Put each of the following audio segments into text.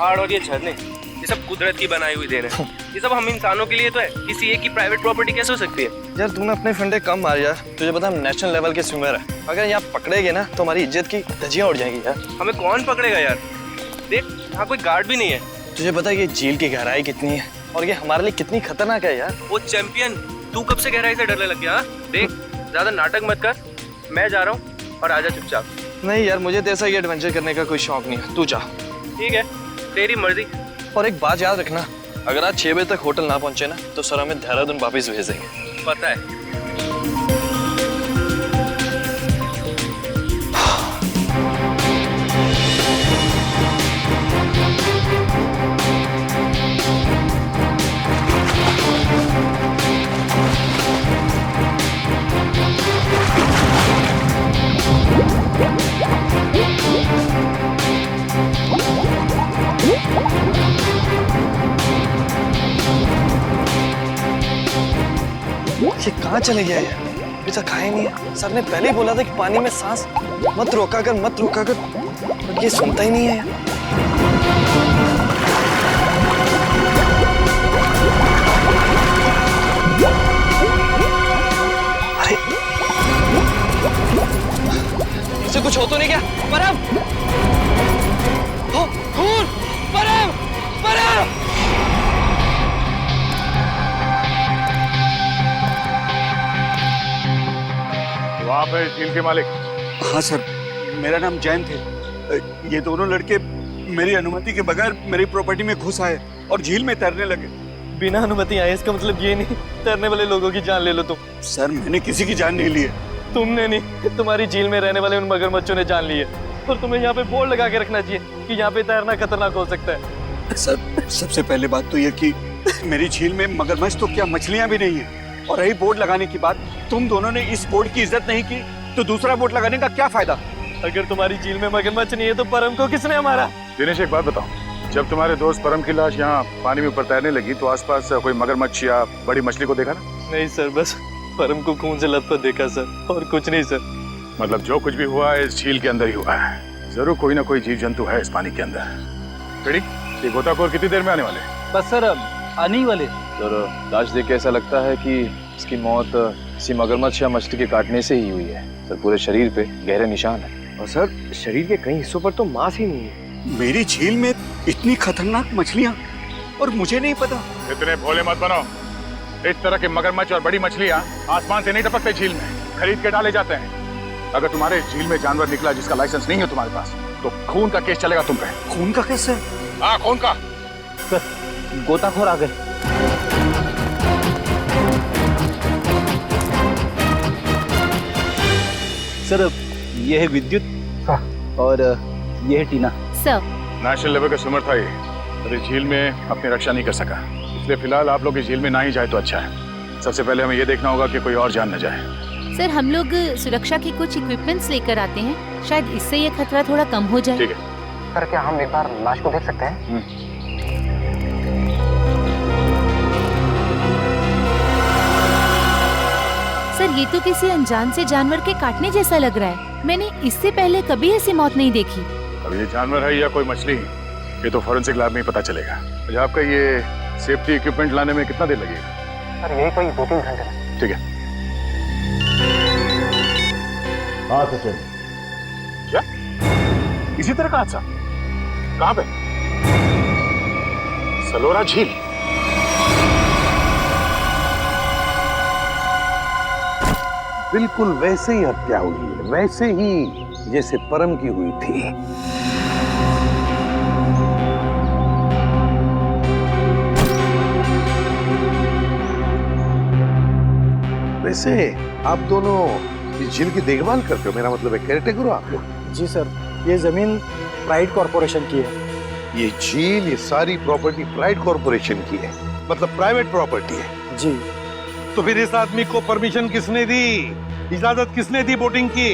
पहाड़ और ये झरने, ये सब कुदरत की बनाई हुई देन है। ये सब हम इंसानों के लिए तो है, किसी एक की प्राइवेट प्रॉपर्टी कैसे हो सकती है? यार तूने अपने फंडे कम मार यार, तुझे पता हम नेशनल लेवल के स्विमर है। अगर यहाँ पकड़ेगे ना तो हमारी इज्जत की धज्जियां उड़ जाएंगी यार। हमें कौन पकड़ेगा यार? देख यहाँ कोई गार्ड भी नहीं है। तुझे पता है कि झील की गहराई कितनी है और ये हमारे लिए कितनी खतरनाक है यार। वो चैंपियन, तू कब से गहराई से डरने लग गया? देख ज्यादा नाटक मत कर, मैं जा रहा हूँ और आजा चुपचाप। नहीं यार, मुझे तो ऐसा ही एडवेंचर करने का कोई शौक नहीं है, तू जा। ठीक है, तेरी मर्जी। और एक बात याद रखना, अगर आज 6 बजे तक होटल ना पहुंचे ना तो सर हमें देहरादून वापस भेज देंगे। पता है। ये कहाँ चले गया यार? अभी तक खाया नहीं है। सर ने पहले ही बोला था कि पानी में सांस मत रोका कर, मत रोका कर, बट ये सुनता ही नहीं है यार। अरे इसे कुछ हो तो नहीं क्या? परम! हो, खून! परम! परम! आप है झील के मालिक? हाँ सर, मेरा नाम जैन थे। ये दोनों लड़के मेरी अनुमति के बगैर मेरी प्रॉपर्टी में घुस आए और झील में तैरने लगे। बिना अनुमति आए इसका मतलब ये नहीं तैरने वाले लोगों की जान ले लो तुम। सर मैंने किसी की जान नहीं ली है। तुमने नहीं, तुम्हारी झील में रहने वाले उन मगरमच्छों ने जान ली है। और तुम्हें यहाँ पे बोर्ड लगा के रखना चाहिए कि यहाँ पे तैरना खतरनाक हो सकता है। सर सबसे पहले बात तो ये कि मेरी झील में मगरमच्छ तो क्या मछलियाँ भी नहीं है। और रही बोर्ड लगाने की बात, तुम दोनों ने इस बोर्ड की इज्जत नहीं की तो दूसरा बोर्ड लगाने का क्या फायदा? अगर तुम्हारी झील में मगरमच्छ नहीं है तो परम को किसने मारा? दिनेश एक बात बताओ, जब तुम्हारे दोस्त परम की लाश यहाँ पानी में ऊपर तैरने लगी तो आसपास कोई मगरमच्छ या बड़ी मछली को देखा ना? नहीं सर, बस परम को खून से लथपथ देखा सर, और कुछ नहीं सर। मतलब जो कुछ भी हुआ है इस झील के अंदर ही हुआ है। जरूर कोई ना कोई जीव जंतु है इस पानी के अंदर। ये गोताखोर कितनी देर में आने वाले? बस सर आने ही वाले। सर लाश देख के ऐसा लगता है कि इसकी मौत किसी मगरमच्छ या मछली के काटने से ही हुई है। सर पूरे शरीर पे गहरे निशान है और सर शरीर के कई हिस्सों पर तो मांस ही नहीं है। मेरी झील में इतनी खतरनाक मछलियाँ और मुझे नहीं पता। इतने भोले मत बनो। इस तरह के मगरमच्छ और बड़ी मछलियाँ आसमान से नहीं टपकते, झील में खरीद के डाले जाते हैं। अगर तुम्हारे झील में जानवर निकला जिसका लाइसेंस नहीं है तुम्हारे पास तो खून का केस चलेगा तुम पे। खून का केस है? हाँ खून का। सर गोताखोर आ गए। सर ये है विद्युत और ये है टीना। सर नेशनल लेवल का स्विमर था ये, अरे झील में अपनी रक्षा नहीं कर सका, इसलिए फिलहाल आप लोग इस झील में ना ही जाए तो अच्छा है। सबसे पहले हमें ये देखना होगा कि कोई और जान न जाए। सर हम लोग सुरक्षा के कुछ इक्विपमेंट्स लेकर आते हैं, शायद इससे ये खतरा थोड़ा कम हो जाए। ठीक है। सर क्या हम एक बार लाश को देख सकते हैं? सर ये तो किसी अनजान से जानवर के काटने जैसा लग रहा है। मैंने इससे पहले कभी ऐसी मौत नहीं देखी। अब ये जानवर है या कोई मछली, ये तो फॉरेंसिक लैब में ही पता चलेगा। अच्छा आपका ये सेफ्टी इक्विपमेंट लाने में कितना देर लगेगा? सर यही कोई 2-3 घंटे। ठीक है। हाँ सचिन। क्या इसी तरह का हादसा? कहाँ पे? सलोरा झील। बिल्कुल वैसे ही हत्या हुई है, वैसे ही जैसे परम की हुई थी। वैसे आप दोनों इस झील की देखभाल करते हो, मेरा मतलब है केयरटेकर हो आप लोग? जी सर, ये जमीन प्राइड कॉर्पोरेशन की है। ये झील, ये सारी प्रॉपर्टी प्राइड कॉर्पोरेशन की है, मतलब प्राइवेट प्रॉपर्टी है। जी। तो फिर इस आदमी को परमिशन किसने दी, इजाजत किसने दी बोटिंग की?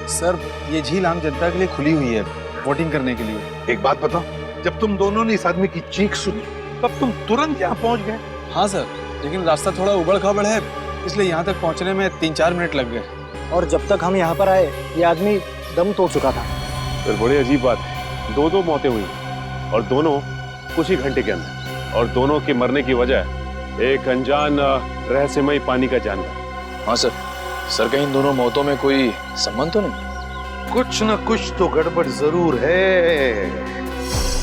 सर ये झील आम जनता के लिए खुली हुई है बोटिंग करने के लिए। एक बात बताओ, जब तुम दोनों ने इस आदमी की चीख सुनी तब तुम तुरंत यहाँ पहुंच गए? हाँ सर, लेकिन रास्ता थोड़ा उबड़ खाबड़ है, इसलिए यहाँ तक पहुँचने में 3-4 मिनट लग गए। और जब तक हम यहाँ पर आए ये आदमी दम तोड़ चुका था। सर बड़ी अजीब बात है, 2 मौतें हुई। और दोनों कुछ ही घंटे के अंदर, और दोनों के मरने की वजह एक अनजान रहस्यमय पानी का जानवर। हाँ सर। सर कहीं इन दोनों मौतों में कोई संबंध तो नहीं? कुछ न कुछ तो गड़बड़ जरूर है,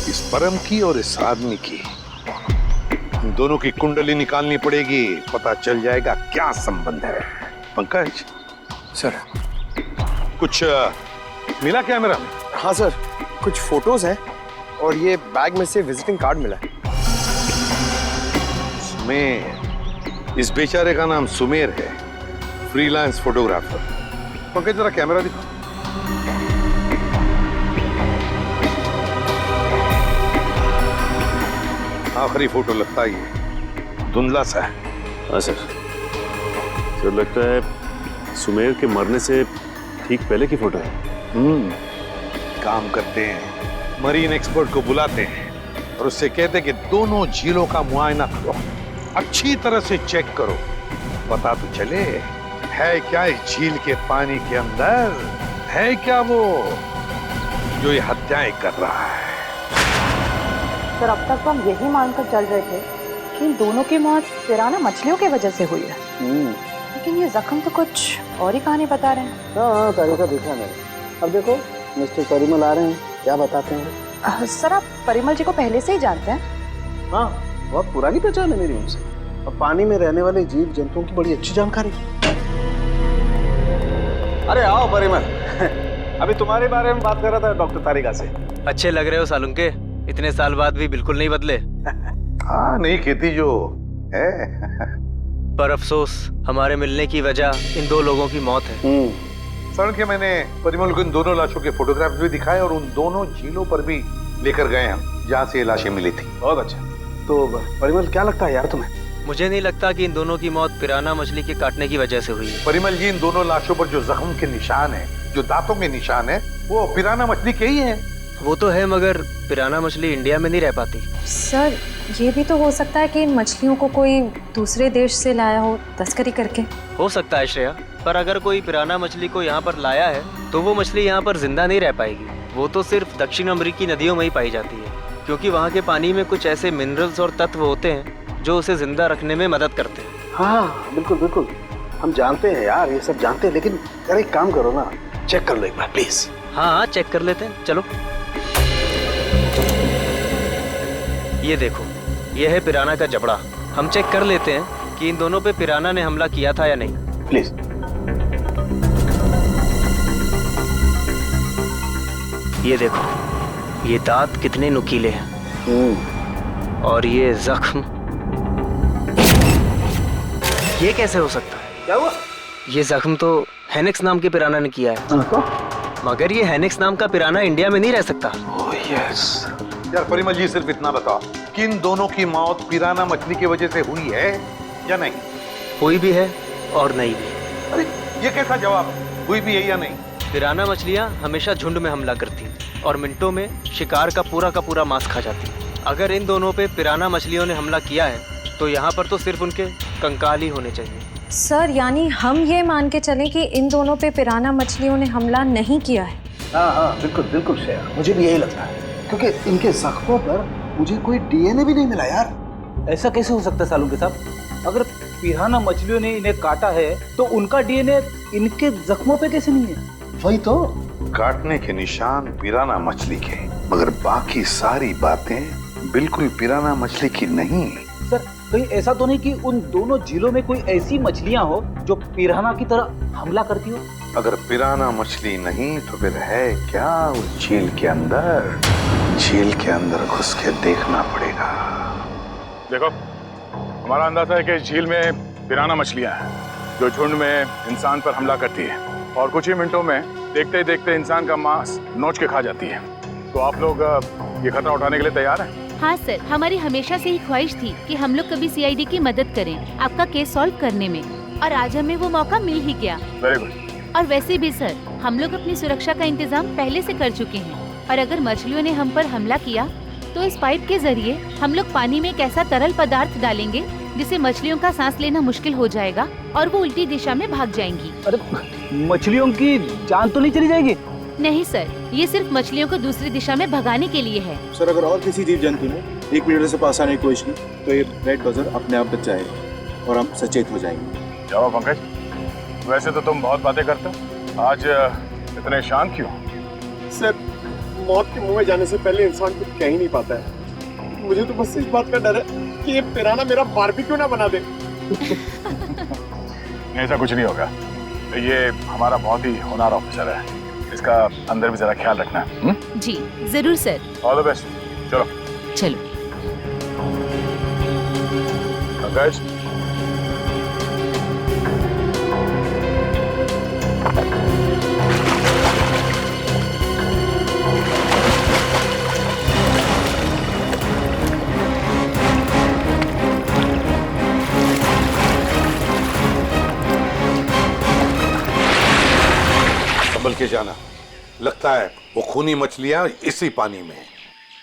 इस परम की और इस आदमी की। इन दोनों की कुंडली निकालनी पड़ेगी, पता चल जाएगा क्या संबंध है। पंकज सर। कुछ मिला क्या मेरा? हाँ सर, कुछ फोटोज हैं और ये बैग में से विजिटिंग कार्ड मिला है। सुमेर, इस बेचारे का नाम सुमेर है, फ्रीलांस फोटोग्राफर। पंकज जरा कैमरा दिखा। आखिरी फोटो लगता ही है, धुंधला सा है। हाँ सर। सर लगता है सुमेर के मरने से ठीक पहले की फोटो है। काम करते हैं, मरीन एक्सपर्ट को बुलाते हैं और उससे कहते हैं कि दोनों झीलों का मुआयना करो, अच्छी तरह से चेक करो, पता तो चले है क्या इस झील के पानी के अंदर, है क्या वो जो ये हत्याएं कर रहा है। सर अब तक तो हम यही मानकर चल रहे थे कि इन दोनों की मौत पिराना मछलियों की वजह से हुई है, लेकिन ये जख्म तो कुछ और ही कहानी बता रहे हैं। हाँ, तरीका देखा मैंने। अब देखो मिस्टर परिमल आ रहे हैं, क्या बताते हैं? सर आप परिमल जी को पहले से ही जानते हैं? हाँ, बहुत पुरानी पहचान है मेरी उनसे, और पानी में रहने वाले जीव जंतुओं की बड़ी अच्छी जानकारी। अरे आओ परिमल। अभी तुम्हारे बारे में बात कर रहा था डॉक्टर तारिका से। अच्छे लग रहे हो सालुंके, इतने साल बाद भी बिल्कुल नहीं बदले। हाँ, नहीं खेती जो है। पर अफसोस हमारे मिलने की वजह इन दो लोगों की मौत है। सर के मैंने परिमल को इन दोनों लाशों के फोटोग्राफ्स भी दिखाए और उन दोनों झीलों पर भी लेकर गए हम जहाँ से ये लाशें मिली थी। बहुत अच्छा। तो परिमल क्या लगता है यार तुम्हें? मुझे नहीं लगता कि इन दोनों की मौत पिराना मछली के काटने की वजह से हुई है। परिमल जी, इन दोनों लाशों पर जो जख्म के निशान है, जो दांतों के निशान है, वो पिराना मछली के ही है। वो तो है, मगर पिराना मछली इंडिया में नहीं रह पाती। सर ये भी तो हो सकता है कि इन मछलियों को कोई दूसरे देश से लाया हो तस्करी करके। हो सकता है श्रेया, पर अगर कोई पिराना मछली को यहाँ पर लाया है तो वो मछली यहाँ पर जिंदा नहीं रह पाएगी। वो तो सिर्फ दक्षिण अमेरिकी नदियों में ही पाई जाती है, क्योंकि वहाँ के पानी में कुछ ऐसे मिनरल्स और तत्व होते हैं जो उसे जिंदा रखने में मदद करते हैं। हाँ बिल्कुल बिल्कुल, हम जानते हैं यार, ये सब जानते हैं, लेकिन यार एक काम करो ना, चेक कर लो एक बार प्लीज। हाँ चेक कर लेते हैं, चलो। ये देखो, ये है पिराना का जबड़ा। हम चेक कर लेते हैं कि इन दोनों पे पिराना ने हमला किया था या नहीं। प्लीज। ये देखो, ये दांत कितने नुकीले हैं, और ये जख्म, ये कैसे हो सकता है? क्या हुआ? ये जख्म तो हेनेक्स नाम के पिराना ने किया है। मगर ये हेनेक्स नाम का पिराना इंडिया में नहीं रह सकता। Oh yes. यार परिमल जी, सिर्फ इतना बताओ कि इन दोनों की मौत पिराना मछली की वजह से हुई है या नहीं? हुई भी है और नहीं भी। अरे ये कैसा जवाब, हुई भी है या नहीं? पिराना मछलियाँ हमेशा झुंड में हमला करती हैं और मिनटों में शिकार का पूरा मांस खा जाती हैं। अगर इन दोनों पे पिराना मछलियों ने हमला किया है तो यहाँ पर तो सिर्फ उनके कंकाल ही होने चाहिए। सर यानी हम ये मान के चलें कि इन दोनों पे पिराना मछलियों ने हमला नहीं किया है? हाँ बिल्कुल बिल्कुल श्रेया, मुझे भी यही लगता है, क्योंकि इनके जख्मों पर मुझे कोई डीएनए भी नहीं मिला यार। ऐसा कैसे हो सकता है सालुंके साहब? अगर पिराना मछलियों ने इन्हें काटा है तो उनका डीएनए इनके जख्मों पे कैसे नहीं है? वही तो, काटने के निशान पिराना मछली के, मगर बाकी सारी बातें बिल्कुल पिराना मछली की नहीं। सर कहीं ऐसा तो नहीं कि उन दोनों झीलों में कोई ऐसी मछलियां हो जो पिराना की तरह हमला करती हो? अगर पिराना मछली नहीं तो फिर है क्या उस झील के अंदर? झील के अंदर घुस के देखना पड़ेगा। देखो, हमारा अंदाजा है कि इस झील में पिराना मछलियां हैं जो झुंड में इंसान पर हमला करती है और कुछ ही मिनटों में देखते ही देखते इंसान का मांस नोच के खा जाती है। तो आप लोग ये खतरा उठाने के लिए तैयार हैं? हाँ सर, हमारी हमेशा से ही ख्वाहिश थी कि हम लोग कभी सीआईडी की मदद करें आपका केस सॉल्व करने में, और आज हमें वो मौका मिल ही गया। Very good. और वैसे भी सर, हम लोग अपनी सुरक्षा का इंतजाम पहले से कर चुके हैं, और अगर मछलियों ने हम पर हमला किया तो इस पाइप के जरिए हम लोग पानी में एक ऐसा तरल पदार्थ डालेंगे जिससे मछलियों का सांस लेना मुश्किल हो जाएगा और वो उल्टी दिशा में भाग जाएंगी। अरे मछलियों की जान तो नहीं चली जाएगी? नहीं सर, ये सिर्फ मछलियों को दूसरी दिशा में भगाने के लिए है। सर अगर और किसी जीव जंतु ने 1 मीटर से पास आने की कोशिश की तो ये रेड बजर अपने आप बच जाएगा और हम सचेत हो जाएंगे। जाओ पंकज, वैसे तो तुम बहुत बातें करते हो, आज इतने शांत क्यों? सर, मौत के मुंह में जाने से पहले इंसान कुछ कह ही नहीं पाता है। मुझे तो बस इस बात का डर है कि ये पिराना मेरा बारबेक्यू ना बना दे। ऐसा कुछ नहीं होगा, ये हमारा बहुत ही होनहार ऑफिसर है, इसका अंदर भी जरा ख्याल रखना। जी जरूर सर। All the best. चलो चलो। पंकज, संभल के जाना, लगता है वो खूनी मछलियां इसी पानी में हैं।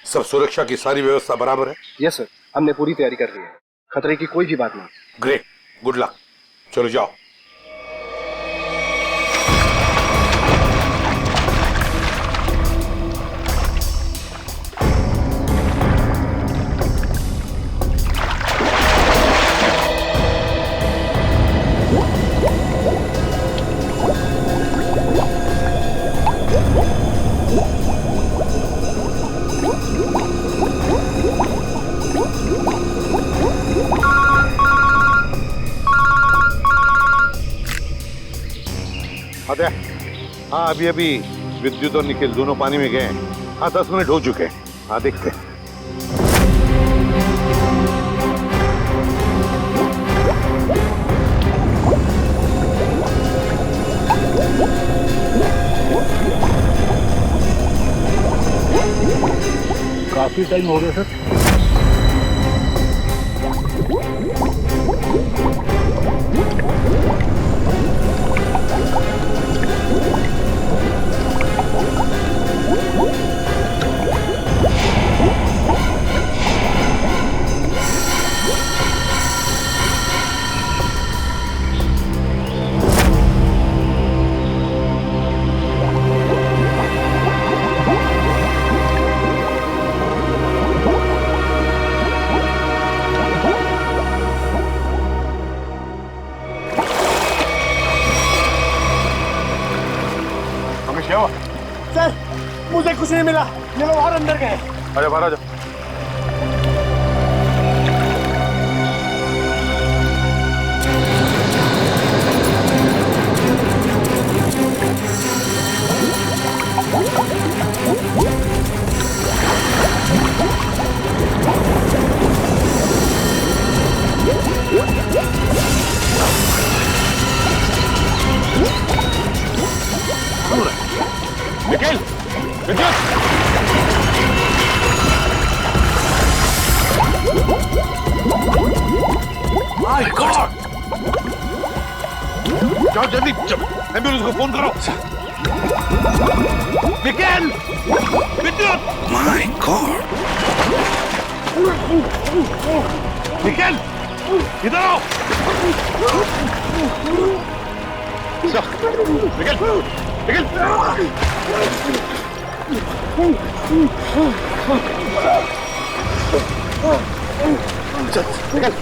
सब सुरक्षा की सारी व्यवस्था बराबर है? यस सर, हमने पूरी तैयारी कर ली है, खतरे की कोई भी बात नहीं। Great, good luck. चलो जाओ। हाँ, अभी अभी विद्युत और निखिल दोनों पानी में गए हैं। हाँ, 10 मिनट हो चुके हैं। हाँ, देखते हैं। काफी टाइम हो गया सर। सर, मुझे कुछ नहीं मिला, ये लोग और अंदर गए। अरे बाहर आ जाओ। निखिल, विद्युत! My god! जाओ जल्दी, एम्बुलेंस को फोन करो। निखिल! विद्युत! My god! निखिल! इधर आओ! निखिल! निखिल! चल, निकल!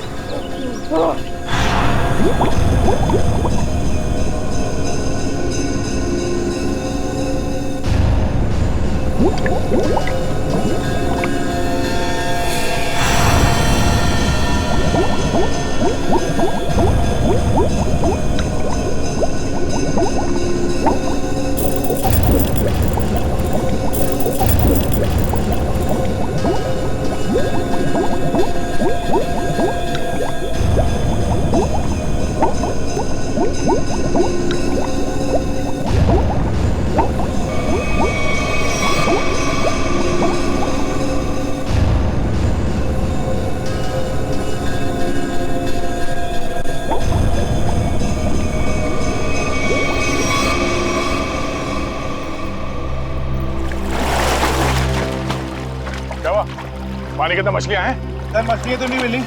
पानी के अंदर मछलियां हैं? सर, मछलियां तो नहीं मिली,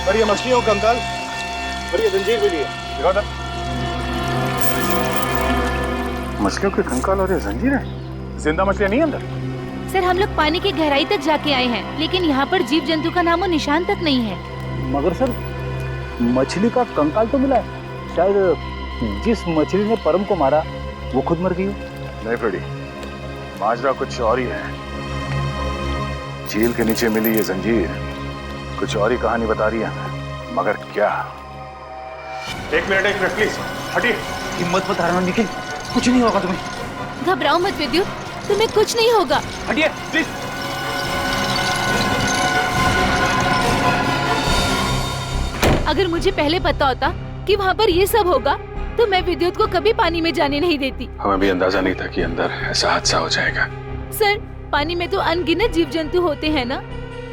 पर ये मछलियों का कंकाल और ये जंजीर मिली है। दिखाओ सर। मछलियों के कंकाल और ये जंजीरें, जिंदा मछलियां नहीं अंदर? सर हम लोग पानी की गहराई तक जाके आए हैं, लेकिन यहाँ पर जीव जंतु का नामो निशान तक नहीं है। मगर सर मछली का कंकाल तो मिला है। शायद जिस मछली ने परम को मारा वो खुद मर गई हो। नहीं फ्रेडी, माजरा कुछ और ही है। झील के नीचे मिली ये जंजीर कुछ और ही कहानी बता रही है, मगर क्या? एक मिनट प्लीज हटिए। हिम्मत मत हारना निखिल, कुछ नहीं होगा तुम्हें। घबराओ मत विद्युत, तुम्हें कुछ नहीं होगा। हटिए प्लीज। अगर मुझे पहले पता होता कि वहाँ पर ये सब होगा तो मैं विद्युत को कभी पानी में जाने नहीं देती। हमें भी अंदाजा नहीं था कि अंदर ऐसा हादसा हो जाएगा। सर पानी में तो अनगिनत जीव जंतु होते हैं ना,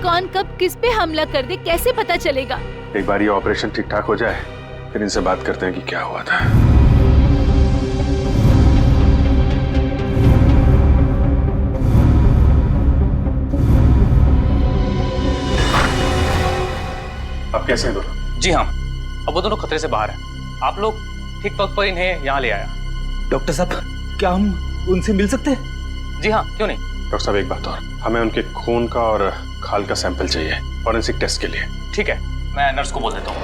कौन कब किस पे हमला कर दे कैसे पता चलेगा? एक बार ये ऑपरेशन ठीक ठाक हो जाए फिर इनसे बात करते हैं कि क्या हुआ था। अब कैसे हैं दोनों? जी हाँ, अब वो दोनों खतरे से बाहर हैं। आप लोग ठीक वक्त पर इन्हें यहाँ ले आया। डॉक्टर साहब क्या हम उनसे मिल सकते हैं? जी हाँ, क्यों नहीं। डॉक्टर साहब एक बात और, हमें उनके खून का और खाल का सैंपल चाहिए फॉरेंसिक टेस्ट के लिए। ठीक है, मैं नर्स को बोल देता हूँ।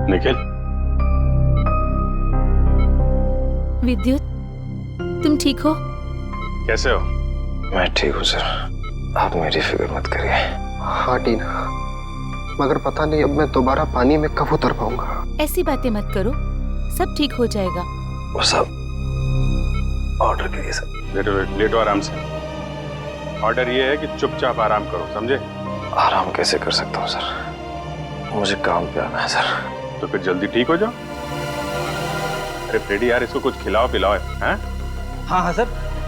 निखिल। विद्युत तुम ठीक हो? कैसे हो? मैं ठीक हूँ सर, आप मेरी फिक्र मत करिए। हाँ टीना, मगर पता नहीं अब मैं दोबारा पानी में कब उतर पाऊंगा। ऐसी बातें मत करो, सब ठीक हो जाएगा। वो सब ऑर्डर करिए सर। लेटो आराम से। ऑर्डर ये है कि चुपचाप आराम करो, समझे? आराम कैसे कर सकता हूँ सर, मुझे काम पे आना है सर। तो फिर जल्दी ठीक हो जाओ। अरे फ्रेडी यार, इसको कुछ खिलाओ पिलाओ है? हाँ सर,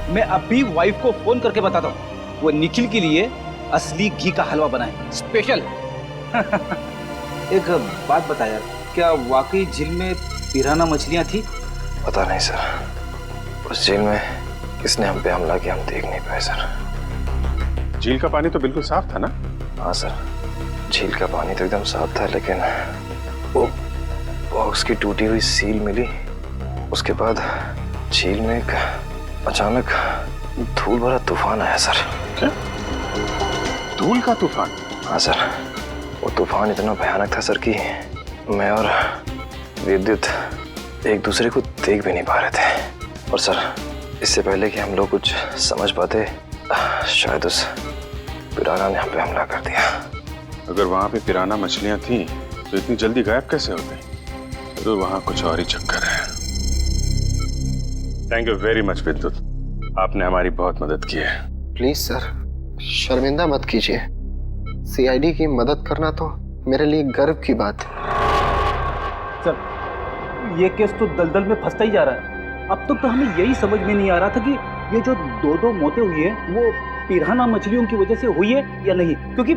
मैं अभी वाइफ को फोन करके बताता हूँ, वो निखिल के लिए असली घी का हलवा बनाए स्पेशल। एक बात बता यार, क्या वाकई झील में पिराना मछलियाँ थी? पता नहीं सर, उस झील में किसने हम पे हमला किया हम देख नहीं पाए सर। झील का पानी तो बिल्कुल साफ था ना? हाँ सर, झील का पानी तो एकदम साफ था, लेकिन वो बॉक्स की टूटी हुई सील मिली। उसके बाद झील में एक अचानक धूल भरा तूफान आया सर। क्या? धूल का तूफान? हाँ सर, वो तूफान इतना भयानक था सर कि मैं और विद्युत एक दूसरे को देख भी नहीं पा रहे थे। और सर, इससे पहले कि हम लोग कुछ समझ पाते, शायद उस पिराना ने हम पे हमला कर दिया। अगर वहां पे पिराना मछलियां थी तो इतनी जल्दी गायब कैसे हो गई? तो वहां कुछ और ही चक्कर है। थैंक यू वेरी मच विद्युत, आपने हमारी बहुत मदद की है। प्लीज सर, शर्मिंदा मत कीजिए। सीआईडी की मदद करना तो मेरे लिए गर्व की बात है। सर, ये केस तो दलदल में फंसता ही जा रहा है। अब तक तो हमें यही समझ में नहीं आ रहा था कि ये जो दो मौतें हुई हैं वो पिराना मछलियों की वजह से हुई है या नहीं, क्योंकि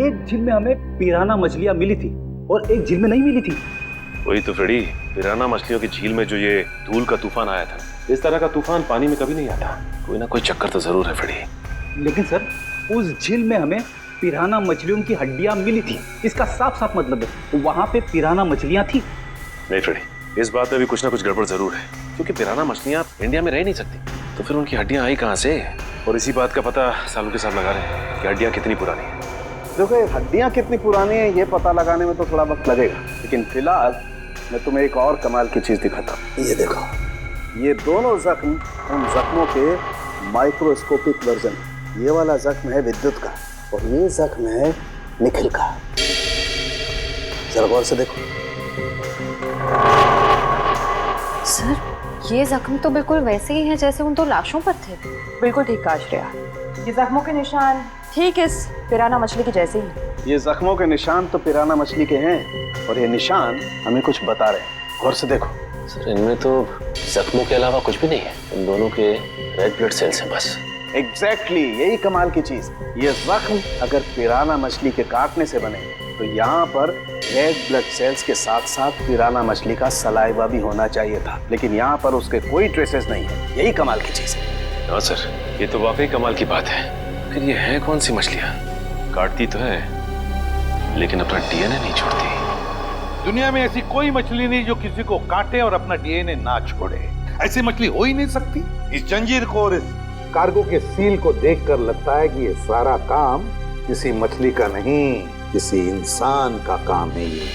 एक झील में हमें पिराना मछलियां मिली थी और एक झील में नहीं मिली थी। वही तो फ्रेडी, पिराना मछलियों की झील में जो ये धूल का तूफान आया था, इस तरह का तूफान पानी में कभी नहीं आता। कोई ना कोई चक्कर तो जरूर है फ्रेडी। लेकिन सर, उस झील में हमें पिराना मछलियों की हड्डियां मिली थी, इसका साफ साफ मतलब है वहां पे पिराना मछलियां थी। नहीं फ्रेडी, इस बात में भी कुछ ना कुछ गड़बड़ जरूर है, क्योंकि पिराना मछलियां इंडिया में रह नहीं सकती, तो फिर उनकी हड्डियां आई कहाँ से? और इसी बात का पता सालों के साथ लगा रहे हैं कि हड्डियां कितनी पुरानी है। देखो, ये हड्डियां कितनी पुरानी है ये पता लगाने में तो थोड़ा वक्त लगेगा, लेकिन फिलहाल मैं तुम्हें एक और कमाल की चीज दिखाता हूँ। ये देखो, ये दोनों जख्म उन जख्मों के माइक्रोस्कोपिक वर्जन। ये वाला जख्म है विद्युत का और ये जख्म है निखिल का। जरा गौर से देखो। सर, ये जख्म तो बिल्कुल वैसे ही हैं जैसे उन दो लाशों पर थे। बिल्कुल ठीक कहा श्रेया, ये जख्मों के निशान ठीक इस पिराना मछली के जैसे ही। ये जख्मों के निशान तो पिराना मछली के हैं और ये निशान हमें कुछ बता रहे हैं। गौर से देखो। सर, इनमें तो जख्मों के अलावा कुछ भी नहीं है, इन दोनों के रेड ब्लड सेल्स हैं बस। एग्जैक्टली, यही कमाल की चीज। ये जख्म अगर पिराना मछली के काटने से बने तो यहाँ पर रेड ब्लड सेल्स के साथ साथ पिराना मछली का सलाइवा भी होना चाहिए था, लेकिन यहाँ पर उसके कोई ट्रेसेस नहीं है। यही कमाल की चीज है। हाँ सर, ये तो वाकई कमाल की बात है। फिर ये है कौन सी मछलियाँ? काटती तो है लेकिन अपना डीएनए नहीं छोड़ती। दुनिया में ऐसी कोई मछली नहीं जो किसी को काटे और अपना डीएनए ना छोड़े। ऐसी मछली हो ही नहीं सकती। इस जंजीर को और इस कार्गो के सील को देखकर लगता है कि ये सारा काम किसी मछली का नहीं, किसी इंसान का काम है। ये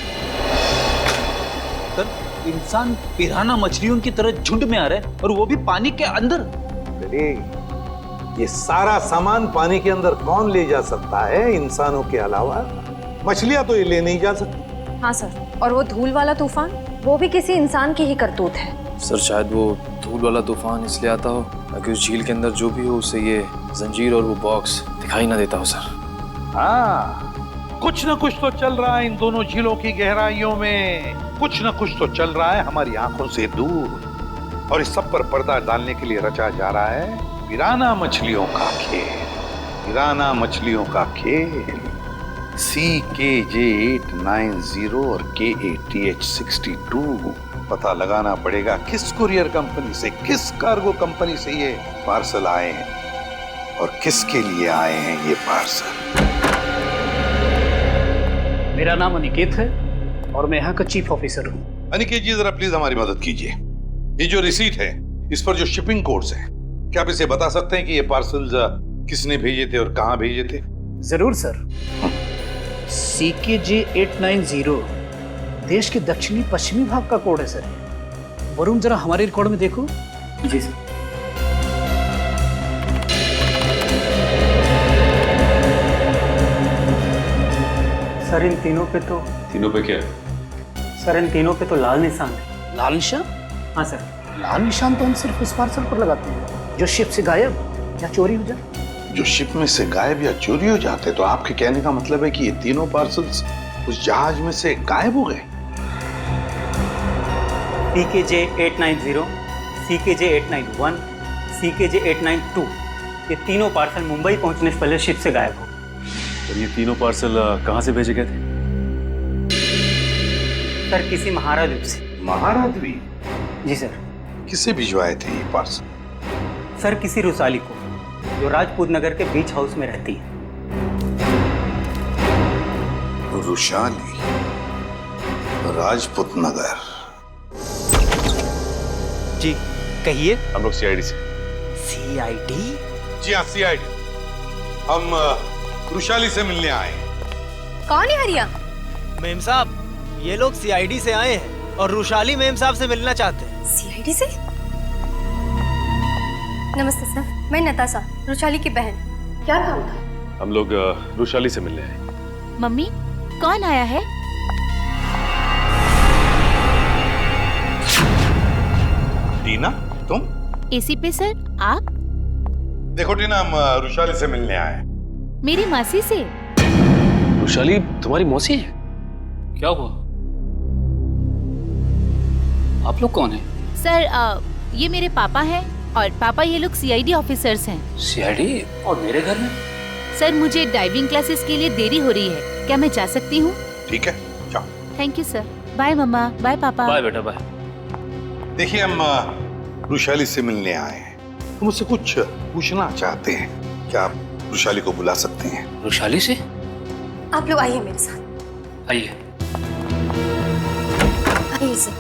सर, इंसान पिराना मछलियों की तरह झुंड में आ रहे हैं और वो भी पानी के अंदर। अरे ये सारा सामान पानी के अंदर कौन ले जा सकता है इंसानों के अलावा? मछलियां तो ये ले नहीं जा सकती। हाँ सर, और वो धूल वाला तूफान, वो भी किसी इंसान की ही करतूत है। सर शायद वो धूल वाला तूफान इसलिए आता हो ताकि उस झील के अंदर जो भी हो उसे ये जंजीर और वो बॉक्स दिखाई ना देता हो सर। हाँ, कुछ ना कुछ तो चल रहा है इन दोनों झीलों की गहराइयों में। कुछ ना कुछ तो चल रहा है हमारी आंखों से दूर, और इस सब पर पर्दा डालने के लिए रचा जा रहा है पिराना मछलियों का खेल। पिराना मछलियों का खेल। CKJ890 और KATH62। पता लगाना पड़ेगा किस कुरियर कंपनी से, किस कार्गो कंपनी से ये पार्सल आए हैं और किसके लिए आए हैं ये पार्सल। मेरा नाम अनिकेत है और मैं यहाँ का चीफ ऑफिसर हूँ। अनिकेत जी, जरा प्लीज हमारी मदद कीजिए। ये जो रिसीट है, इस पर जो शिपिंग कोड्स हैं, क्या आप इसे बता सकते हैं कि ये पार्सल्स किसने भेजे थे और कहाँ भेजे थे? जरूर सर। CKJ890 देश के दक्षिणी पश्चिमी भाग का कोड है सर। वरुण, जरा हमारे रिकॉर्ड में देखो। जी सर। सर इन तीनों पे तो क्या? सर इन तीनों पे तो लाल निशान है। लाल निशान? हाँ सर, लाल निशान तो हम सिर्फ उस पार्सल पर लगाते हैं जो शिप से गायब या चोरी हो जाए। जो शिप में से गायब या चोरी हो जाते, तो आपके कहने का मतलब है कि ये तीनों पार्सल्स उस जहाज में से गायब हो गए? CKJ890, CKJ891, CKJ892 ये तीनों पार्सल मुंबई पहुंचने से पहले शिप से गायब हो। और ये तीनों पार्सल कहाँ से भेजे गए थे? सर किसी महारा द्वीप से। महारा द्वीप? जी सर। किसे भिजवाए थे ये पार्सल? सर किसी रुसाली को, जो राजपूत नगर के बीच हाउस में रहती है। रुशाली, राजपूत नगर। जी कहिए। हम लोग CID से। CID? जी हाँ, CID। हम रुशाली से मिलने आए। कौन है हरिया? मेम साहब, ये लोग CID से आए हैं और रुशाली मेम साहब से मिलना चाहते हैं। CID से? नमस्ते सर, मैं नताशा, रुशाली की बहन। क्या काम था? हम लोग रुशाली से मिलने आए। मम्मी, कौन आया है? टीना, तुम? AC पे सर, आप? देखो टीना, हम रुशाली से मिलने आए। मेरी मासी से। रुशाली तुम्हारी मौसी है? क्या हुआ? आप लोग कौन हैं? सर ये मेरे पापा हैं और पापा ये लोग CID ऑफिसर्स हैं। CID? और मेरे घर में? सर मुझे डाइविंग क्लासेस के लिए देरी हो रही है, क्या मैं जा सकती हूँ? ठीक है, जाओ। Thank you sir. बाय मम्मा, बाय पापा। बाय बेटा, बाय। देखिए, हम रुशाली से मिलने आए हैं। हम उससे कुछ पूछना चाहते हैं। क्या आप रुशाली को बुला सकते हैं? रुशाली से? आप लोग आइए मेरे साथ। आइए। आइए सर।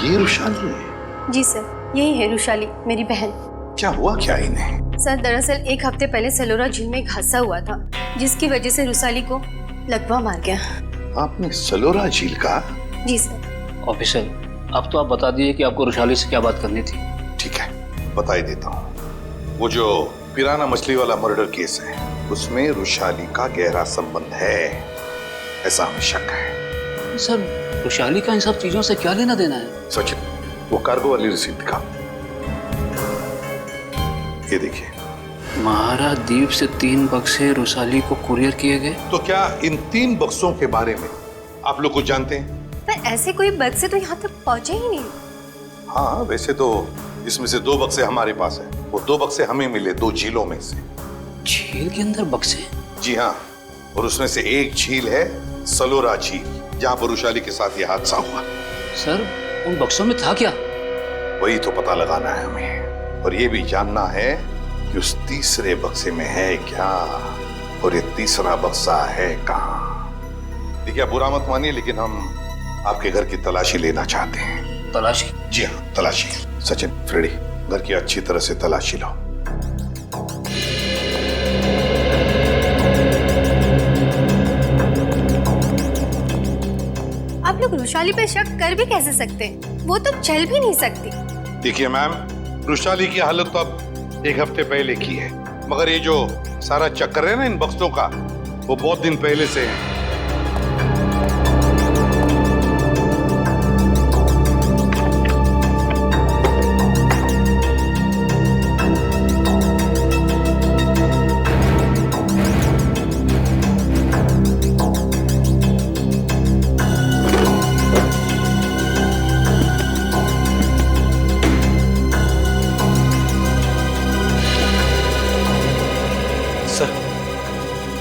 ये रुशाली है? जी सर, यही है रुशाली, मेरी बहन। क्या हुआ क्या इन्हें? सर दरअसल एक हफ्ते पहले सलोरा झील में एक हादसा हुआ था, जिसकी वजह से रुशाली को लकवा मार गया। आपने सलोरा झील का? जी सर। ऑफिसर, अब तो आप बता दिए कि आपको रुशाली से क्या बात करनी थी। ठीक है, बता ही देता हूँ। वो जो पिराना मछली वाला मर्डर केस है, उसमें रुशाली का गहरा संबंध है, ऐसा हमें शक है। सर, रुशाली का इन सब चीजों से क्या लेना देना है? सचिन, वो कार्गो वाली रिसीट दिखा। ये देखिए। महारा द्वीप से 3 बक्से रुशाली को कुरियर किए गए। तो क्या इन 3 बक्सों के बारे में आप लोग कुछ जानते हैं? पर ऐसे कोई बक्से तो यहाँ तक पहुँचे ही नहीं। हाँ, वैसे तो इसमें से 2 बक्से हमारे पास है। वो 2 बक्से हमें मिले 2 झीलों में से। झील के अंदर बक्से? जी हाँ, और उसमें से एक झील है सलोरा झील, जहाँ पर रुशाली के साथ ये हादसा हुआ। सर, उन बक्सों में था क्या? वही तो पता लगाना है हमें, और ये भी जानना है कि कि उस तीसरे बक्से में है क्या और ये तीसरा बक्सा है कहाँ। देखिए, आप बुरा मत मानिए, लेकिन हम आपके घर की तलाशी लेना चाहते हैं। तलाशी? जी हाँ, तलाशी। सचिन, फ्रेडी, घर की अच्छी तरह से तलाशी लो। आप लोग रुशाली पे शक कर भी कैसे सकते हैं? वो तो चल भी नहीं सकती। देखिए मैम, रुशाली की हालत तो अब एक हफ्ते पहले की है, मगर ये जो सारा चक्कर है ना इन बक्सों का, वो बहुत दिन पहले से है।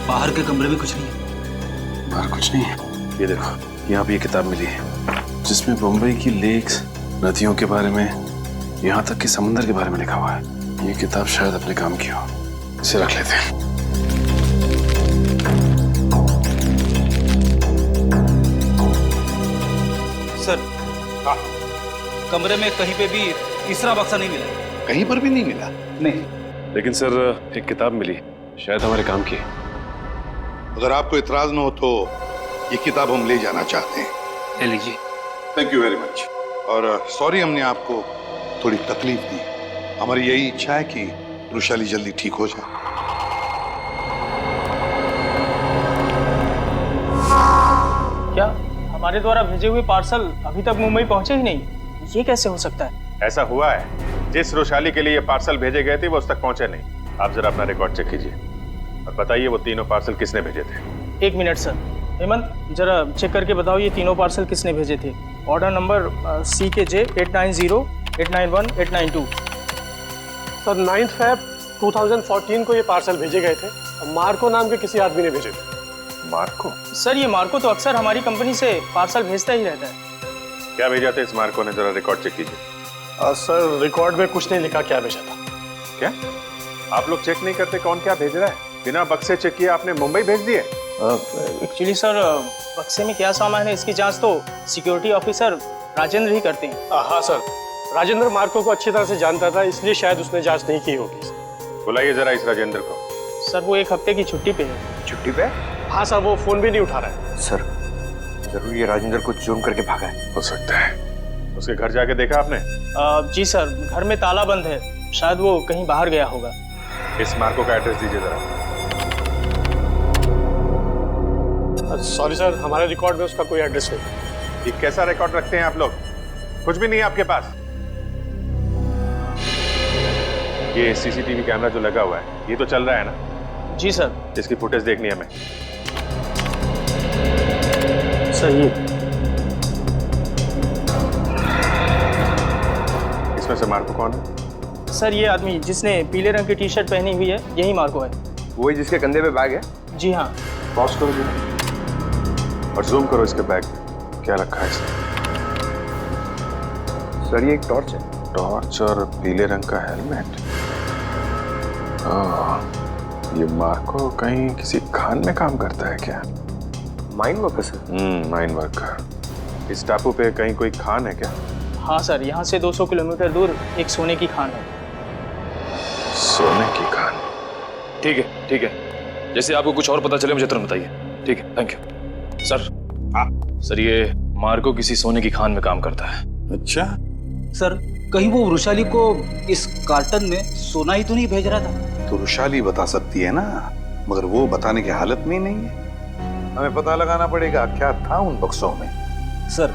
बाहर के कमरे में कुछ नहीं है। बाहर कुछ नहीं है। ये देखो, यहाँ पे ये किताब मिली है जिसमें मुंबई की लेक्स, नदियों के बारे में, यहाँ तक कि समंदर के बारे में लिखा हुआ है। ये किताब शायद अपने काम की हो, इसे रख लेते हैं। सर, कमरे में कहीं पे भी तीसरा बक्सा नहीं मिला। कहीं पर भी नहीं मिला? नहीं। लेकिन सर, एक किताब मिली, शायद हमारे काम की। अगर आपको इतराज न हो तो ये किताब हम ले जाना चाहते हैं। ले लीजिए। Thank you very much. और सॉरी हमने आपको थोड़ी तकलीफ दी। हमारी यही इच्छा है कि रुशाली जल्दी ठीक हो जाए। क्या हमारे द्वारा भेजे हुए पार्सल अभी तक मुंबई पहुंचे ही नहीं? ये कैसे हो सकता है? ऐसा हुआ है, जिस रुशाली के लिए ये पार्सल भेजे गए थे वो उस तक पहुंचे नहीं। आप जरा अपना रिकॉर्ड चेक कीजिए और बताइए वो तीनों पार्सल किसने भेजे थे। 1 मिनट सर। हेमंत, जरा चेक करके बताओ ये तीनों पार्सल किसने भेजे थे। Order number CKJ 890, 891, 892। Sir 9 Feb 2014 को ये पार्सल भेजे गए थे। मार्को नाम के किसी आदमी ने भेजे थे। मार्को? सर, ये मार्को तो अक्सर हमारी कंपनी से पार्सल भेजता ही रहता है। क्या भेजा था इस मार्को ने? जरा रिकॉर्ड चेक कीजिए। सर, रिकॉर्ड में कुछ नहीं लिखा क्या भेजा था। क्या आप लोग चेक नहीं करते कौन क्या भेज रहा है? बिना बक्से चेक किए आपने मुंबई भेज दिए? एक्चुअली सर, बक्से में क्या सामान है इसकी जांच तो सिक्योरिटी ऑफिसर राजेंद्र ही करते हैं। हाँ सर, राजेंद्र मार्को को अच्छी तरह से जानता था, इसलिए शायद उसने जांच नहीं की होगी। बुलाइए जरा इस राजेंद्र को। सर, वो 1 हफ्ते की छुट्टी पे है। छुट्टी पे? हाँ सर, वो फोन भी नहीं उठा रहा है। सर, जरूर ये राजेंद्र को चूम करके भागा है। हो सकता है। उसके घर जाके देखा आपने? जी सर, घर में ताला बंद है, शायद वो कहीं बाहर गया होगा। इस मार्को का एड्रेस दीजिए जरा। सॉरी सर, हमारे रिकॉर्ड में उसका कोई एड्रेस नहीं। ये कैसा रिकॉर्ड रखते हैं आप लोग? कुछ भी नहीं है आपके पास। ये सीसीटीवी कैमरा जो लगा हुआ है, ये तो चल रहा है ना? जी सर। इसकी फुटेज देखनी है हमें। सही। इसमें से मार्को कौन है? सर, ये आदमी जिसने पीले रंग की टी-शर्ट पहनी हुई है, यही मार्को है। वही जिसके कंधे पे बैग है? जी हाँ। पॉज करो जी और जूम करो इसके बैग में क्या रखा है इसने। सर, ये एक टॉर्च है। टॉर्च और पीले रंग का हेलमेट। ये मार्को कहीं किसी खान में काम करता है क्या? Mine worker sir? Mine worker. इस टापू पे कहीं कोई खान है क्या? हाँ सर, यहाँ से 200 किलोमीटर दूर एक सोने की खान है। सोने की खान? ठीक है, ठीक है। जैसे आपको कुछ और पता चले मुझे तुरंत बताइए। ठीक है, थैंक यू। सर, सर, ये मार्को किसी सोने की खान में काम करता है। अच्छा सर, कहीं वो रुशाली को इस कार्टन में सोना ही तो नहीं भेज रहा था? तो रुशाली बता सकती है ना, मगर वो बताने की हालत में ही नहीं है। हमें पता लगाना पड़ेगा क्या था उन बक्सों में। सर,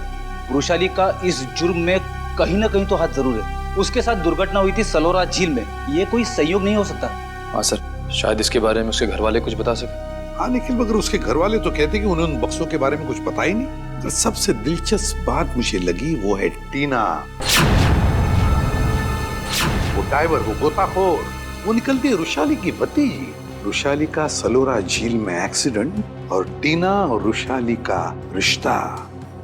रुशाली का इस जुर्म में कहीं ना कहीं तो हाथ जरूर है। उसके साथ दुर्घटना हुई थी सलोरा झील में। ये कोई संयोग नहीं हो सकता। हाँ सर, शायद इसके बारे में उसके घर वाले कुछ बता सके। हाँ, लेकिन मगर उसके घर वाले तो कहते कि उन्हें उन बक्सों के बारे में कुछ पता ही नहीं। तो सबसे दिलचस्प बात मुझे लगी वो है टीना। वो डाइवर, वो गोताखोर, वो निकलती है रुशाली की भतीजी। रुशाली का सलोरा झील में एक्सीडेंट और टीना और रुशाली का रिश्ता,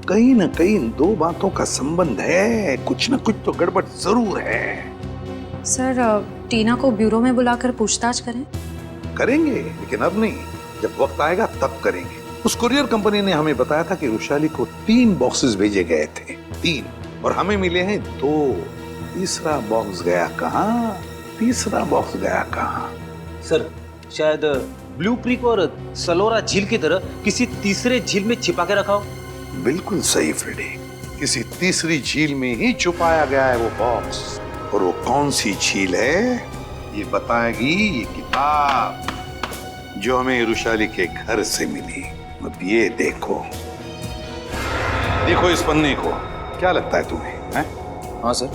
कहीं ना कहीं इन दो बातों का संबंध है। कुछ ना कुछ तो गड़बड़ जरूर है। सर, टीना को ब्यूरो में बुलाकर पूछताछ करें? करेंगे, लेकिन अब नहीं, जब वक्त आएगा तब करेंगे। उस कुरियर कंपनी ने हमें बताया था कि वैशाली को 3 बॉक्सेस भेजे गए थे, 3, और हमें मिले हैं 2। तीसरा बॉक्स गया कहाँ? तीसरा बॉक्स गया कहाँ? सर, शायद ब्लू क्रीक और सलोरा झील की तरह किसी तीसरे झील में छिपा के रखा हो। बिल्कुल सही फ्रेडी, किसी तीसरी झील में ही छुपाया गया है वो बॉक्स। और वो कौन सी झील है ये बताएगी ये किताब जो हमें वैशाली के घर से मिली। अब ये देखो, देखो इस पन्ने को, क्या लगता है तुम्हें? हैं? हाँ सर,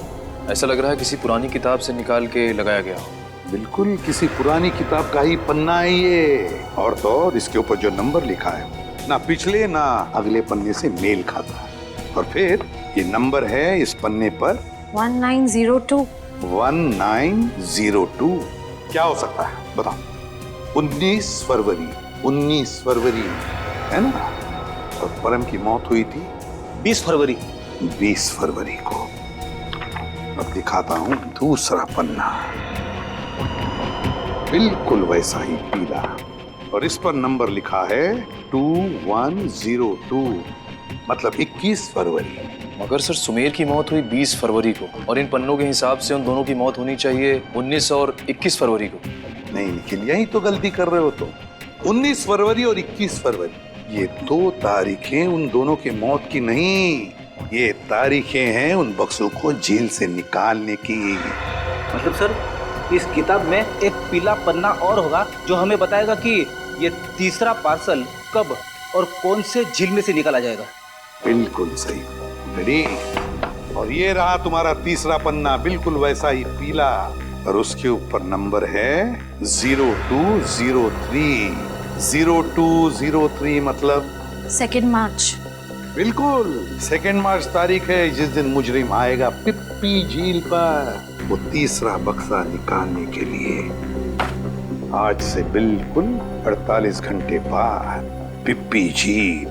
ऐसा लग रहा है किसी पुरानी किताब से निकाल के लगाया गया हो। बिल्कुल किसी पुरानी किताब का ही पन्ना है ये। और तो और इसके ऊपर जो नंबर लिखा है ना पिछले ना अगले पन्ने से मेल खाता है। और फिर ये नंबर है इस पन्ने पर 1902। 1902 क्या हो सकता है बताओ? 19 फरवरी है ना? और परम की मौत हुई थी 20 फरवरी। 20 फरवरी को। अब दिखाता हूं दूसरा पन्ना, बिल्कुल वैसा ही पीला, और इस पर नंबर लिखा है 2102, मतलब 21 फरवरी। मगर सर, सुमेर की मौत हुई 20 फरवरी को, और इन पन्नों के हिसाब से उन दोनों की मौत होनी चाहिए 19 और 21 फरवरी को। नहीं, लेकिन यही तो गलती कर रहे हो तुम। 19 फरवरी और 21 फरवरी, ये 2 तारीखें उन दोनों की मौत की नहीं, ये तारीखें हैं उन बक्सों को जेल से निकालने की। मतलब सर, इस किताब में एक पीला पन्ना और होगा जो हमें बताएगा कि ये तीसरा पार्सल कब और कौन से झील में से निकाला जाएगा। बिल्कुल सही रेडी। और ये रहा तुम्हारा तीसरा पन्ना, बिल्कुल वैसा ही पीला, और उसके ऊपर नंबर है 0203। 0203 मतलब 2 मार्च। बिल्कुल 2 मार्च तारीख है जिस दिन मुजरिम आएगा पिप्पी झील पर वो तीसरा बक्सा निकालने के लिए। आज से बिल्कुल 48 घंटे बाद पिप्पी झील।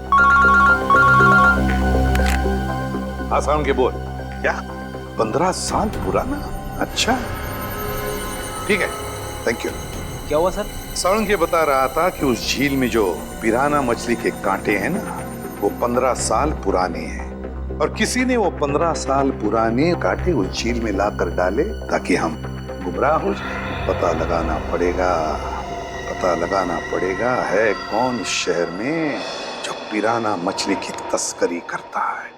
आसान के बोल क्या? 15 साल पुराना? अच्छा ठीक है, थैंक यू। क्या हुआ सर? सावंत ये बता रहा था कि उस झील में जो पिराना मछली के कांटे हैं ना, वो 15 साल पुराने हैं, और किसी ने वो 15 साल पुराने कांटे उस झील में लाकर डाले ताकि हम गुमराह हो जाए। पता लगाना पड़ेगा है कौन इस शहर में जो पिराना मछली की तस्करी करता है।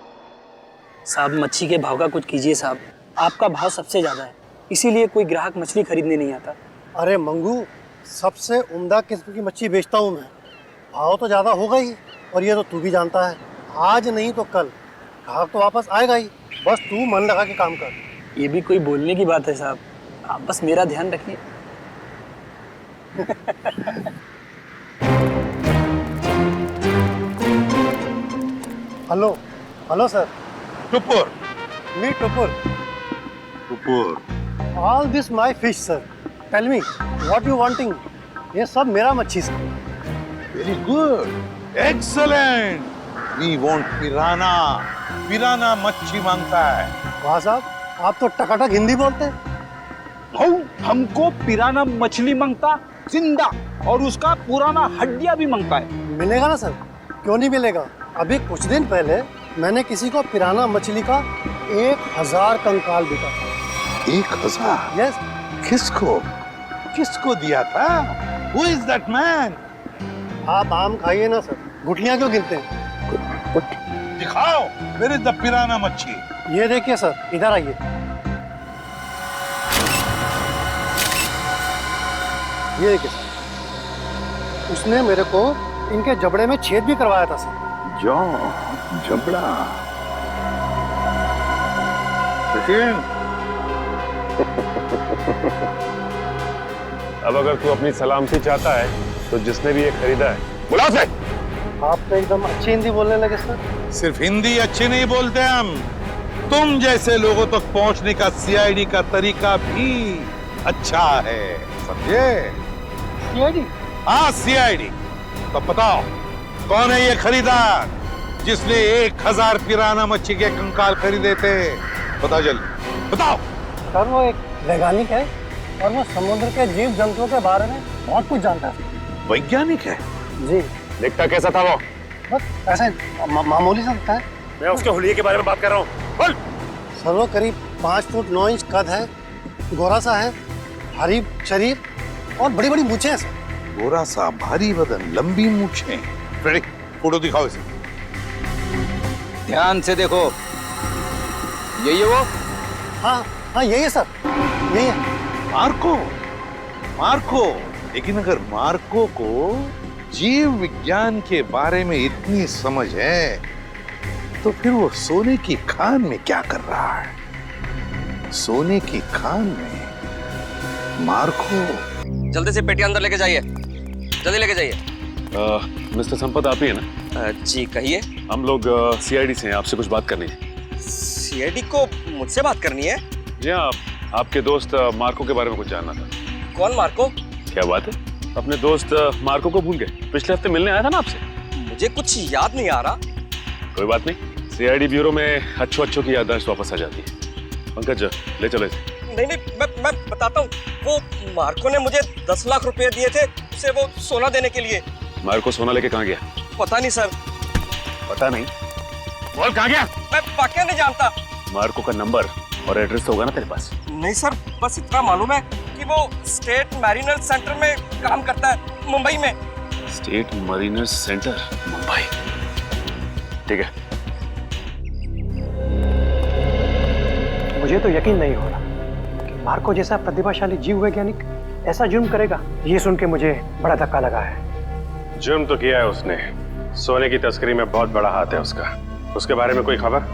साहब, मच्छी के भाव का कुछ कीजिए साहब, आपका भाव सबसे ज्यादा है, इसीलिए कोई ग्राहक मछली खरीदने नहीं आता। अरे मंगू, सबसे उम्दा किस्म की मच्छली बेचता हूँ मैं, भाव तो ज़्यादा होगा ही, और ये तो तू भी जानता है, आज नहीं तो कल ग्राहक तो वापस आएगा ही, बस तू मन लगा के काम कर। ये भी कोई बोलने की बात है साहब, आप बस मेरा ध्यान रखिए। Hello sir. Tupur. Me Tupur. All this my fish sir, tell me what you wanting. ये सब मेरा मच्छी sir. Very good, excellent. We want piranha. Piranha मच्छी मांगता है। वाह साहब, आप तो टकाटक हिंदी बोलते हैं। हमको पिराना मछली मांगता जिंदा, और उसका पुराना हड्डियां भी मांगता है। मिलेगा ना सर, क्यों नहीं मिलेगा। अभी कुछ दिन पहले मैंने किसी को पिराना मछली का 1000 कंकाल बिका था। 1000? यस। किसको दिया था? Who is that man? आप आम खाइए ना सर, गुठलियां क्यों गिनते हैं? दिखाओ, where is the पिराना मच्छी? ये देखिए सर, इधर आइए। ये देखिए सर, उसने मेरे को इनके जबड़े में छेद भी करवाया था सर। जबड़ा। अब अगर तू अपनी सलामती चाहता है तो जिसने भी ये खरीदा है बुला से। आप तो एकदम अच्छी हिंदी बोलने लगे सर। सिर्फ हिंदी अच्छी नहीं बोलते हम, तुम जैसे लोगों तक पहुंचने का सीआईडी का तरीका भी अच्छा है, समझे? सीआईडी? हाँ सीआईडी। तो बताओ कौन है ये खरीदार जिसने 1000 पिराना मच्छी के कंकाल खरीदे थे? बताओ जल्दी बताओ। सर वो एक वैज्ञानिक है, और वो समुद्र के जीव जंतुओं के बारे में बहुत कुछ जानता है। वैज्ञानिक है जी। दिखता कैसा था वो? बस ऐसे मामूली सा दिखता है। मैं उसके हुलिये के बारे में बात कर रहा हूँ। बोल। सर वो करीब 5 फुट 9 इंच कद है, गोरा सा है, भारी शरीर और बड़ी बड़ी मूछें हैं सर। गोरा सा, भारी बदन, लंबी मूछें। फ्रेडी, फोटो दिखाओ इसे। ध्यान से देखो, यही है वो? हाँ हाँ यही है सर, यही है। Marco, Marco. लेकिन अगर मार्को को जीव विज्ञान के बारे में इतनी समझ है तो फिर वो सोने की खान में क्या कर रहा है? सोने की खान में मार्को। जल्दी से पेटी अंदर लेके जाइए, जल्दी लेके जाइए। मिस्टर संपत आप ही है ना? जी कहिए। हम लोग सीआईडी से हैं, आपसे कुछ बात करनी है। सीआईडी को मुझसे बात करनी है? जी हाँ, आपके दोस्त मार्को के बारे में कुछ जानना था। कौन मार्को? क्या बात है, अपने दोस्त मार्को को भूल गए? पिछले हफ्ते मिलने आया था ना आपसे। मुझे कुछ याद नहीं आ रहा। कोई बात नहीं, सीआईडी ब्यूरो में अच्छों की याददाश्त वापस आ जाती है। पंकज ले चलो इसे। नहीं नहीं, मैं बताता हूँ। वो मार्को ने मुझे 10 लाख रुपए दिए थे उसे वो सोना देने के लिए। मार्को सोना लेके कहाँ गया? पता नहीं सर। पता नहीं? बोल कहाँ गया? मैं वाकई नहीं जानता। मार्को का नंबर और एड्रेस तो होगा ना तेरे पास? नहीं सर, बस इतना मालूम है कि वो स्टेट मैरिनर सेंटर में काम करता है, मुंबई में। State Mariner centre, Mumbai. ठीक है। मुझे तो यकीन नहीं हो रहा कि मार्को जैसा प्रतिभाशाली जीव वैज्ञानिक ऐसा जुर्म करेगा। ये सुन के मुझे बड़ा धक्का लगा है। जुर्म तो किया है उसने, सोने की तस्करी में बहुत बड़ा हाथ है उसका। उसके बारे में कोई खबर?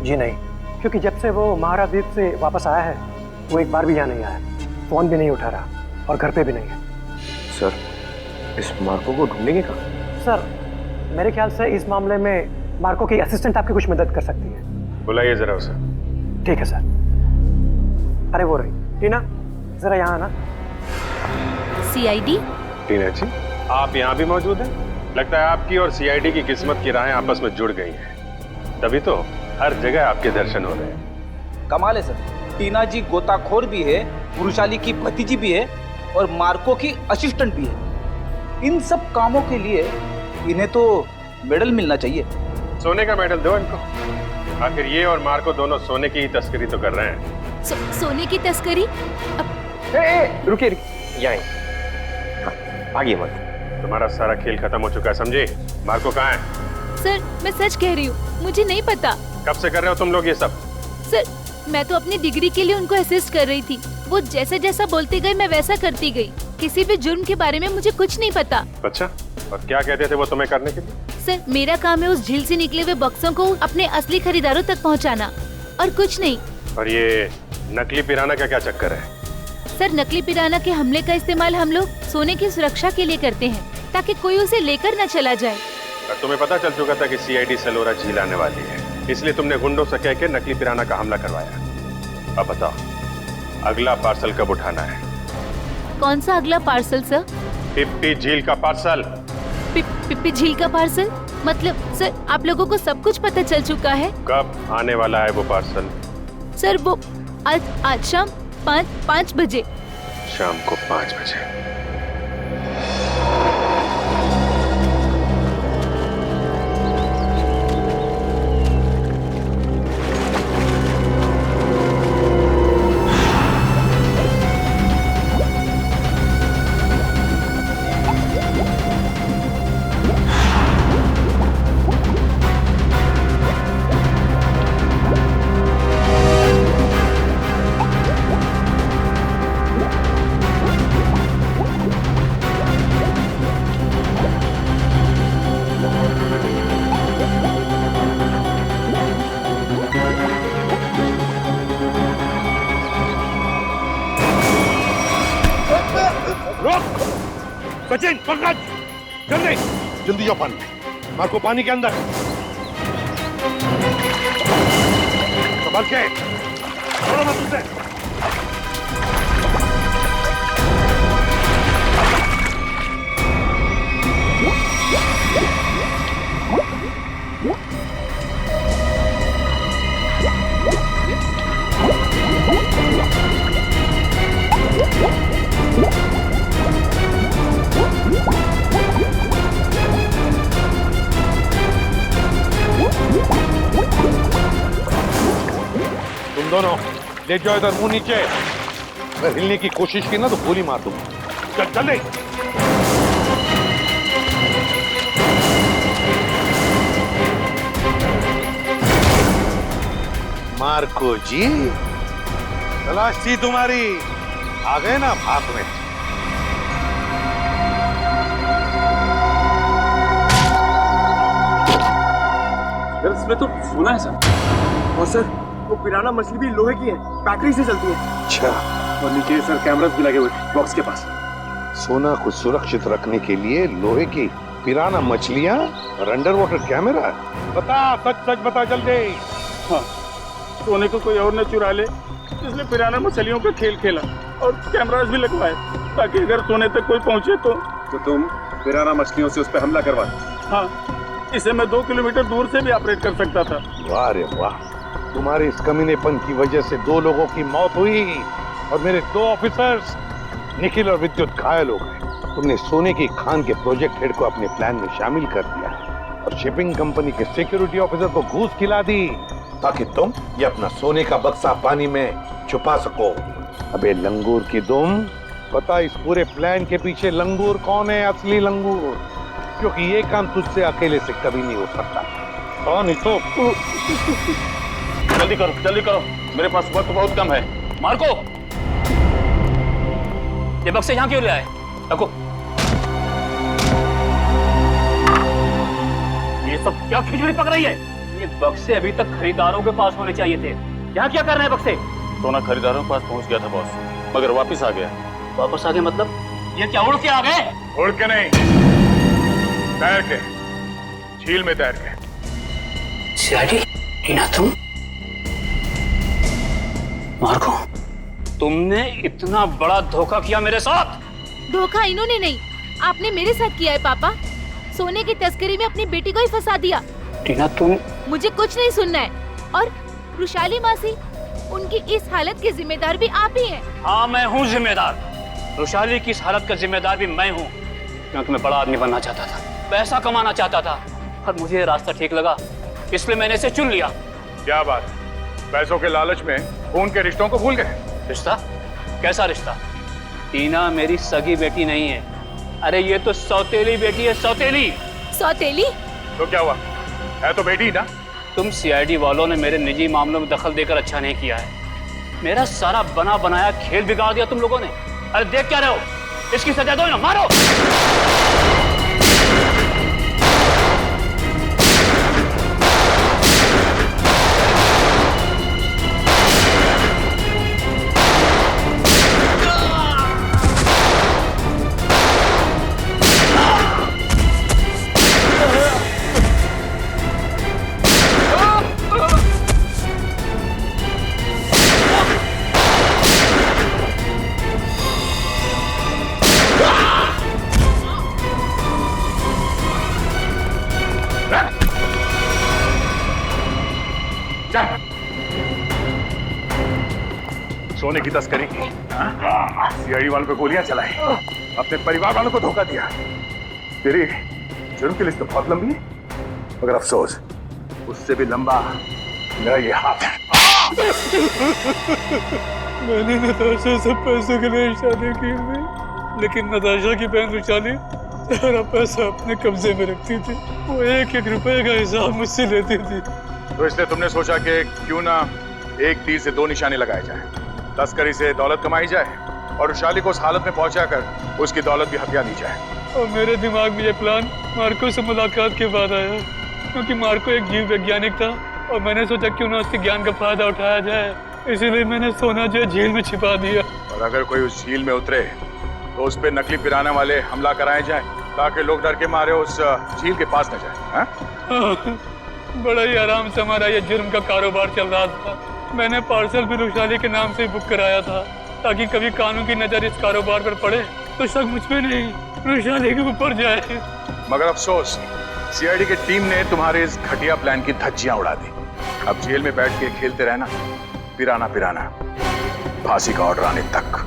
जी नहीं, क्योंकि जब से वो महाद्वीप से वापस आया है वो एक बार भी यहाँ नहीं आया, फोन भी नहीं उठा रहा और घर पे भी नहीं है। सर, इस मार्को को ढूंढेंगे कहाँ? सर, मेरे ख्याल से इस मामले में मार्को की असिस्टेंट आपकी कुछ मदद कर सकती है। बुलाइए जरा उसे। ठीक है सर। अरे वो रही टीना, जरा यहाँ आना। सीआईडी? टीना जी, आप यहाँ भी मौजूद हैं? लगता है आपकी और सीआईडी की किस्मत की राहें आपस में जुड़ गई हैं। तभी तो हर जगह आपके दर्शन हो रहे हैं। कमाल है सर, टीना जी गोताखोर भी है, पुरुषाली की भतीजी भी है और मार्को की असिस्टेंट भी है। इन सब कामों के लिए इन्हें तो मेडल मिलना चाहिए। सोने का मेडल दो इनको। आखिर ये और मार्को दोनों सोने की ही तस्करी तो कर रहे हैं। सोने की तस्करी? रुकिए, यहाँ आगे मत। तुम्हारा सारा खेल खत्म हो चुका है, समझे? मार्को कहाँ है? सर, मैं सच कह रही हूँ, मुझे नहीं पता। कब से कर रहे हो तुम लोग ये सब? सर, मैं तो अपनी डिग्री के लिए उनको असिस्ट कर रही थी। वो जैसा जैसा बोलते गए मैं वैसा करती गई। किसी भी जुर्म के बारे में मुझे कुछ नहीं पता। अच्छा, और क्या कहते थे वो तुम्हें करने के लिए? सर, मेरा काम है उस झील से निकले हुए बक्सों को अपने असली खरीदारों तक पहुंचाना, और कुछ नहीं। और ये नकली पिराना का क्या चक्कर है? सर, नकली पिराना के हमले का इस्तेमाल हम लोग सोने की सुरक्षा के लिए करते हैं, ताकि कोई उसे लेकर न चला जाए। और तुम्हें पता चल चुका था कि सीआईडी सेलोरा झील आने वाली है, इसलिए तुमने गुंडों से कह के नकली पिराना का हमला करवाया। अब बताओ, अगला पार्सल कब उठाना है? कौन सा अगला पार्सल सर? पिप्पी झील का पार्सल। पिप्पी झील का पार्सल? मतलब सर, आप लोगों को सब कुछ पता चल चुका है? कब आने वाला है वो पार्सल? सर, वो आज शाम 5 बजे। शाम को 5 बजे। सचिन, पंकज, जल्दी जल्दी जाओ पानी में। मार्को पानी के अंदर। संभल के, छोड़ो मत उसे। What? दोनों ले जाओ इधर, मुंह नीचे। अगर हिलने की कोशिश की ना तो गोली मार दूंगा। चल चल ले। मार्को जी, तलाश थी तुम्हारी, आ गए ना भाग में। इसमें तो सोना है सर। और सर वो पिराना मछली भी लोहे की है, बैटरी से चलती है। अच्छा। और नीचे सर कैमरास भी लगे हुए थे बॉक्स के पास। सोना को सुरक्षित रखने के लिए लोहे की पिराना मछलियां और अंडर वाटर कैमरा। बता, सच सच बता जल्दी। हाँ, सोने को कोई और न चुरा ले, इसलिए पिराना मछलियों का खेल खेला और कैमरास भी लगवाए ताकि अगर सोने तक कोई पहुंचे तो तुम पिराना मछलियों से उस पर हमला करवा। हाँ, इसे मैं 2 किलोमीटर दूर से भी ऑपरेट कर सकता था। वाह रे वाह, तुम्हारे इस कमीनेपन की वजह से 2 लोगों की मौत हुई और मेरे 2 ऑफिसर्स निखिल और विद्युत घायल हो गए। तुमने सोने की खान के प्रोजेक्ट हेड को अपने प्लान में शामिल कर दिया और शिपिंग कंपनी के सिक्योरिटी ऑफिसर को घूस खिला दी ताकि तुम ये अपना सोने का बक्सा पानी में छुपा सको। अबे लंगूर की दुम, पता इस पूरे प्लान के पीछे लंगूर कौन है? असली लंगूर, क्योंकि ये काम तुझसे अकेले से कभी नहीं हो सकता। कौन ही तो? जल्दी करो, मेरे पास वक्त बहुत कम है। मार्को, ये बक्से यहाँ क्यों ले आए? रखो। ये सब क्या खिचड़ी पक रही है? ये बक्से अभी तक खरीदारों के पास होने चाहिए थे। यहाँ क्या कर रहे हैं बक्से? सोना खरीदारों के पास पहुंच गया था बॉस, मगर वापिस आ गया। वापस आ गए मतलब? ये क्या उड़ के आ गए? उड़ के नहीं, तैर के, झील में तैर के। सीआईडी, टीना तुम? मार्को, तुमने इतना बड़ा धोखा किया मेरे साथ। धोखा इन्होंने नहीं, आपने मेरे साथ किया है पापा। सोने की तस्करी में अपनी बेटी को ही फंसा दिया। टीना तुम? मुझे कुछ नहीं सुनना है। और रुशाली मासी, उनकी इस हालत के जिम्मेदार भी आप ही हैं। हाँ, मैं हूँ जिम्मेदार। रुशाली की इस हालत का जिम्मेदार भी मैं हूँ, क्योंकि मैं बड़ा आदमी बनना चाहता था, पैसा कमाना चाहता था, और मुझे ये रास्ता ठीक लगा, इसलिए मैंने इसे चुन लिया। क्या बात, पैसों के लालच में खून के रिश्तों को भूल गए? रिश्ता? कैसा रिश्ता? टीना मेरी सगी बेटी नहीं है। अरे ये तो सौतेली बेटी है, सौतेली। सौतेली? तो क्या हुआ, है तो बेटी ना। तुम सीआईडी वालों ने मेरे निजी मामलों में दखल देकर अच्छा नहीं किया है। मेरा सारा बना बनाया खेल बिगाड़ दिया तुम लोगों ने। अरे देख क्या रहे हो, इसकी सजा दो ना, मारो। सोने की तस्करी की, सीआईडी वालों पे गोलियां चलाई, अपने परिवार वालों को धोखा दिया। तेरी जुर्म की लिस्ट तो बहुत लंबी है, मगर अफसोस उससे भी लंबा मेरा ये हाथ है। मैंने नताशा से पैसों के लिए शादी की थी, लेकिन नताशा की बहन रुशाली सारा पैसा अपने कब्जे में रखती थी। वो 1-1 रुपए का हिसाब मुझसे लेती थी। तो इसलिए तुमने सोचा कि क्यों ना एक तीर से 2 निशाने लगाए जाए। तस्करी से दौलत कमाई जाए और रुशाली को उस हालत में पहुंचाकर उसकी दौलत भी हथिया दी जाए। और मेरे दिमाग में ये प्लान मार्को से मुलाकात के बाद आया, क्योंकि मार्को एक जीव वैज्ञानिक था और मैंने सोचा क्यों ना उसके ज्ञान का फायदा उठाया जाए, इसीलिए मैंने सोना जो झील में छिपा दिया। और अगर कोई उस झील में उतरे तो उस पर नकली पिराना वाले हमला कराए जाए, ताकि लोग डर के मारे उस झील के पास न जाए। बड़ा ही आराम से हमारा ये जुर्म का कारोबार चल रहा था। मैंने पार्सल भी रुशाली के नाम से बुक कराया था, ताकि कभी कानून की नजर इस कारोबार पर पड़े तो शक मुझ पे नहीं, रुशाली के ऊपर जाए। मगर अफसोस, सीआईडी की टीम ने तुम्हारे इस घटिया प्लान की धज्जियां उड़ा दी। अब जेल में बैठ के खेलते रहना, पिराना पिराना, फांसी का ऑर्डर आने तक।